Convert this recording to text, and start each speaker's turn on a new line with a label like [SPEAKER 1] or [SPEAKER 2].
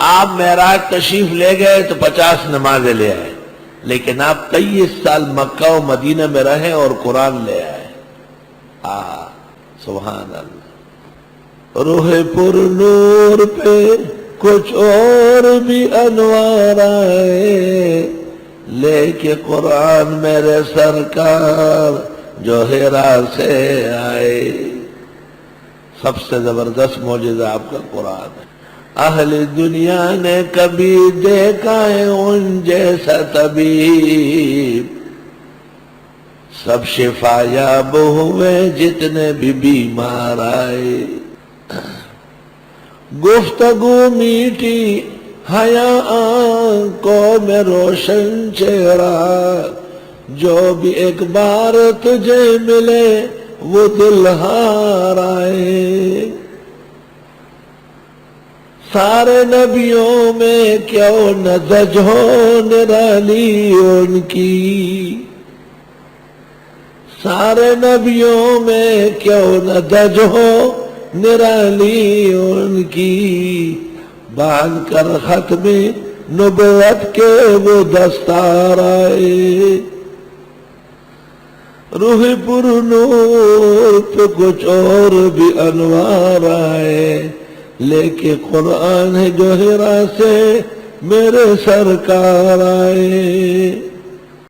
[SPEAKER 1] آپ معراج تشریف لے گئے تو 50 نمازیں لے آئے، لیکن آپ 23 سال مکہ و مدینہ میں رہے اور قرآن لے آئے۔ سبحان اللہ۔ روح پر نور پہ کچھ اور بھی انوار آئے، لے کے قرآن میرے سرکار جو ہرا سے آئے۔ سب سے زبردست معجزہ آپ کا قرآن ہے۔ اہل دنیا نے کبھی دیکھا ہے ان جیسا طبیب، سب شفا یاب ہوئے جتنے بھی بیمار آئے۔ گفتگو میٹھی حیا آنکھوں میں روشن چہرہ، جو بھی ایک بار تجھے ملے وہ دل ہار آئے۔ سارے نبیوں میں کیوں نہ دج ہو نرالی ان کی، سارے نبیوں میں کیوں نہ دج ہو نرالی ان کی، باندھ کر ختم نبوت کے وہ دستار آئے۔ روح پر نور پہ کچھ اور بھی انوار آئے، لے کے قرآن ہے جو ہرا سے میرے سرکار آئے۔